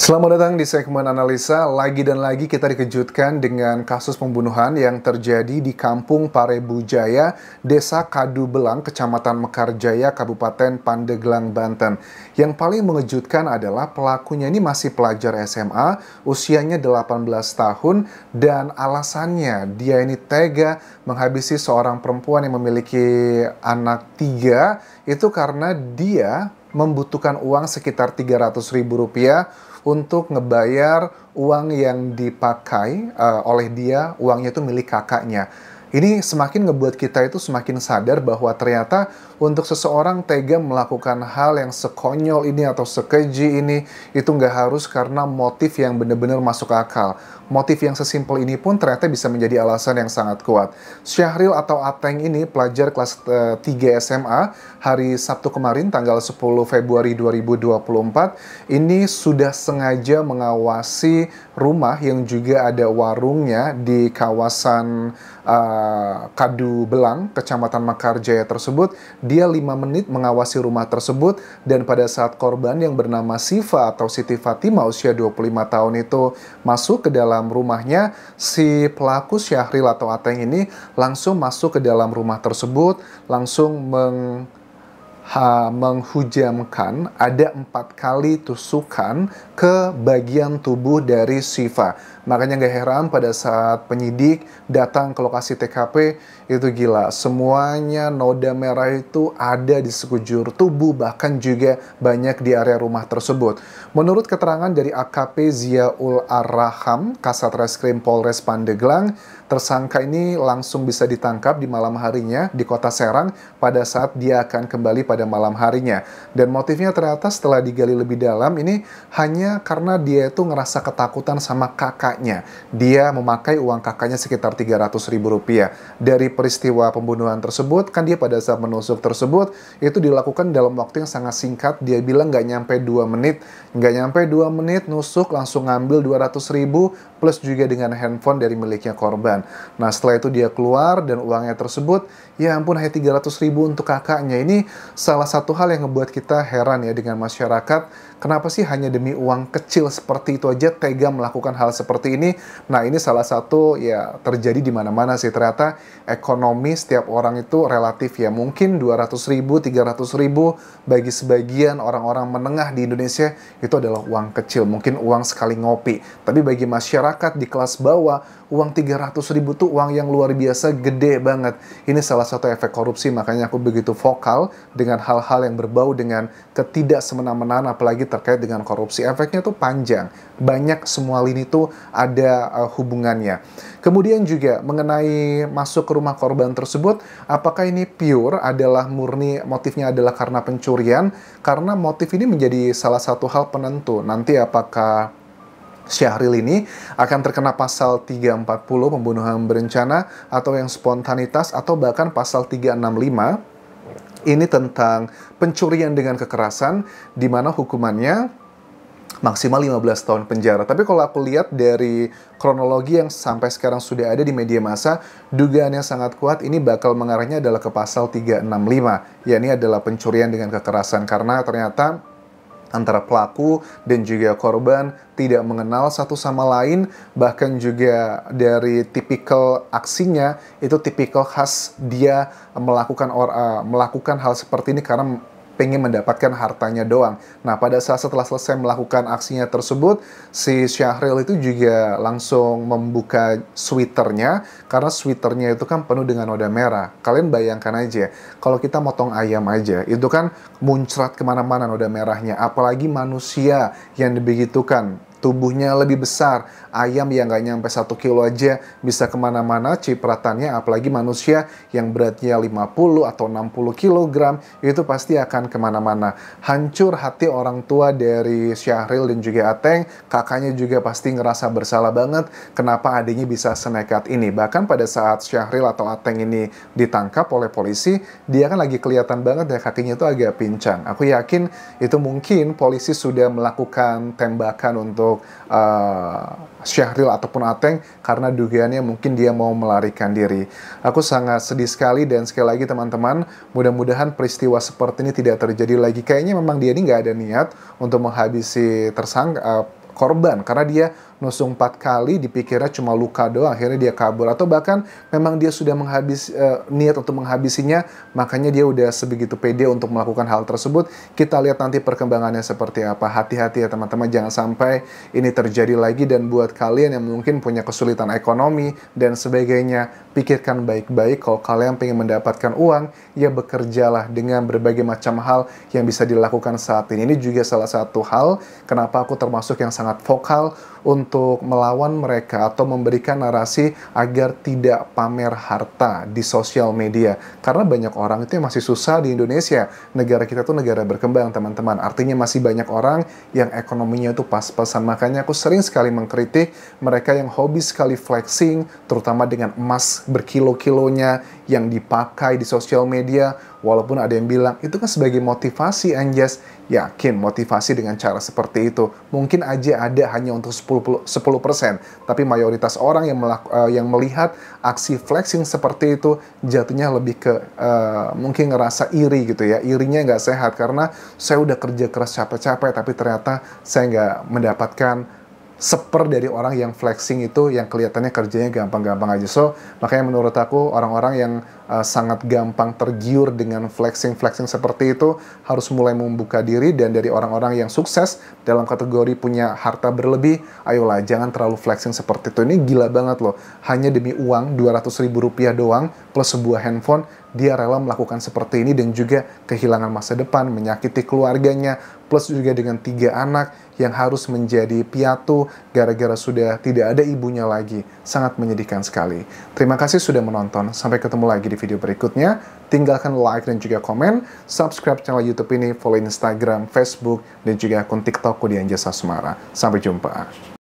Selamat datang di segmen analisa. Lagi dan lagi kita dikejutkan dengan kasus pembunuhan yang terjadi di Kampung Parebujaya, Desa Kadubelang, Kecamatan Mekarjaya, Kabupaten Pandeglang, Banten. Yang paling mengejutkan adalah pelakunya ini masih pelajar SMA, usianya 18 tahun, dan alasannya dia ini tega menghabisi seorang perempuan yang memiliki anak 3, itu karena dia membutuhkan uang sekitar Rp300.000 untuk ngebayar uang yang dipakai oleh dia, uangnya itu milik kakaknya. Ini semakin ngebuat kita itu semakin sadar bahwa ternyata untuk seseorang tega melakukan hal yang sekonyol ini atau sekeji ini, itu nggak harus karena motif yang benar-benar masuk akal. Motif yang sesimpel ini pun ternyata bisa menjadi alasan yang sangat kuat. Syahril atau Ateng ini pelajar kelas 3 SMA, hari Sabtu kemarin tanggal 10 Februari 2024, ini sudah sengaja mengawasi rumah yang juga ada warungnya di kawasan Kadubelang, Kecamatan Mekarjaya tersebut. Dia 5 menit mengawasi rumah tersebut, dan pada saat korban yang bernama Siva atau Siti Fatima usia 25 tahun itu masuk ke dalam rumahnya, si pelaku Syahril atau Ateng ini langsung masuk ke dalam rumah tersebut, langsung menghujamkan, ada 4 kali tusukan ke bagian tubuh dari Siva. Makanya gak heran pada saat penyidik datang ke lokasi TKP, itu gila, semuanya noda merah itu ada di sekujur tubuh, bahkan juga banyak di area rumah tersebut. Menurut keterangan dari AKP Ziaul Arham, Kasat Reskrim Polres Pandeglang, tersangka ini langsung bisa ditangkap di malam harinya di Kota Serang pada saat dia akan kembali pada malam harinya. Dan motifnya ternyata setelah digali lebih dalam, ini hanya karena dia itu ngerasa ketakutan sama kakaknya. Dia memakai uang kakaknya sekitar Rp300.000. Dari peristiwa pembunuhan tersebut, kan dia pada saat menusuk tersebut, itu dilakukan dalam waktu yang sangat singkat. Dia bilang nggak nyampe 2 menit. Nggak nyampe 2 menit, nusuk, langsung ngambil 200.000 plus juga dengan handphone dari miliknya korban. Nah, setelah itu dia keluar dan uangnya tersebut, ya ampun, hanya 300.000 untuk kakaknya. Ini salah satu hal yang ngebuat kita heran ya dengan masyarakat. Kenapa sih hanya demi uang kecil seperti itu aja tega melakukan hal seperti ini? Nah, ini salah satu ya terjadi di mana-mana sih. Ternyata ekonomi setiap orang itu relatif ya. Mungkin 200.000, 300.000 bagi sebagian orang-orang menengah di Indonesia itu adalah uang kecil. Mungkin uang sekali ngopi. Tapi bagi masyarakat di kelas bawah, uang 300.000 tuh uang yang luar biasa gede banget. Ini salah satu efek korupsi, makanya aku begitu vokal dengan hal-hal yang berbau dengan ketidaksemena-menaan, apalagi terkait dengan korupsi. Efeknya tuh panjang, banyak, semua lini tuh ada hubungannya. Kemudian juga mengenai masuk ke rumah korban tersebut, apakah ini pure adalah murni motifnya adalah karena pencurian? Karena motif ini menjadi salah satu hal penentu. Nanti apakah Syahril ini akan terkena pasal 340 pembunuhan berencana atau yang spontanitas, atau bahkan pasal 365 ini tentang pencurian dengan kekerasan, di mana hukumannya maksimal 15 tahun penjara. Tapi kalau aku lihat dari kronologi yang sampai sekarang sudah ada di media massa, dugaan yang sangat kuat ini bakal mengarahnya adalah ke pasal 365, yakni adalah pencurian dengan kekerasan, karena ternyata antara pelaku dan juga korban tidak mengenal satu sama lain, bahkan juga dari tipikal aksinya itu tipikal khas dia melakukan hal seperti ini karena pengen mendapatkan hartanya doang. Nah, pada saat setelah selesai melakukan aksinya tersebut, si Syahril itu juga langsung membuka sweaternya, karena sweaternya itu kan penuh dengan noda merah. Kalian bayangkan aja, kalau kita motong ayam aja, itu kan muncrat kemana-mana noda merahnya. Apalagi manusia yang dibegitukan, tubuhnya lebih besar, ayam yang nggak nyampe 1 kilo aja bisa kemana-mana cipratannya, apalagi manusia yang beratnya 50 atau 60 kilogram, itu pasti akan kemana-mana. Hancur hati orang tua dari Syahril dan juga Ateng, kakaknya juga pasti ngerasa bersalah banget, kenapa adiknya bisa senekat ini. Bahkan pada saat Syahril atau Ateng ini ditangkap oleh polisi, dia kan lagi kelihatan banget ya kakinya itu agak pincang. Aku yakin itu mungkin polisi sudah melakukan tembakan untuk Syahril ataupun Ateng karena dugaannya mungkin dia mau melarikan diri. Aku sangat sedih sekali, dan sekali lagi teman-teman, mudah-mudahan peristiwa seperti ini tidak terjadi lagi. Kayaknya memang dia ini nggak ada niat untuk menghabisi korban karena dia nusuk 4 kali, dipikirnya cuma luka doang, akhirnya dia kabur. Atau bahkan memang dia sudah niat untuk menghabisinya, makanya dia udah sebegitu pede untuk melakukan hal tersebut. Kita lihat nanti perkembangannya seperti apa. Hati-hati ya teman-teman, jangan sampai ini terjadi lagi. Dan buat kalian yang mungkin punya kesulitan ekonomi dan sebagainya, pikirkan baik-baik. Kalau kalian pengen mendapatkan uang, ya bekerjalah dengan berbagai macam hal yang bisa dilakukan saat ini. Ini juga salah satu hal kenapa aku termasuk yang sangat vokal untuk melawan mereka atau memberikan narasi agar tidak pamer harta di sosial media. Karena banyak orang itu yang masih susah di Indonesia. Negara kita tuh negara berkembang, teman-teman. Artinya masih banyak orang yang ekonominya itu pas-pasan. Makanya aku sering sekali mengkritik mereka yang hobi sekali flexing, terutama dengan emas berkilo-kilonya yang dipakai di sosial media. Walaupun ada yang bilang, itu kan sebagai motivasi, Anjas. Yakin motivasi dengan cara seperti itu. Mungkin aja ada hanya untuk 10%. Tapi mayoritas orang yang melihat aksi flexing seperti itu, jatuhnya lebih ke mungkin ngerasa iri gitu ya. Irinya nggak sehat, karena saya udah kerja keras capek-capek, tapi ternyata saya nggak mendapatkan dari orang yang flexing itu, yang kelihatannya kerjanya gampang-gampang aja. So, makanya menurut aku orang-orang yang sangat gampang tergiur dengan flexing seperti itu harus mulai membuka diri. Dan dari orang-orang yang sukses dalam kategori punya harta berlebih, ayolah jangan terlalu flexing seperti itu. Ini gila banget loh, hanya demi uang 200.000 rupiah doang plus sebuah handphone, dia rela melakukan seperti ini dan juga kehilangan masa depan, menyakiti keluarganya, plus juga dengan 3 anak yang harus menjadi piatu gara-gara sudah tidak ada ibunya lagi. Sangat menyedihkan sekali. Terima kasih sudah menonton. Sampai ketemu lagi di video berikutnya. Tinggalkan like dan juga komen. Subscribe channel YouTube ini, follow Instagram, Facebook, dan juga akun TikTokku di Anjas Asmara. Sampai jumpa.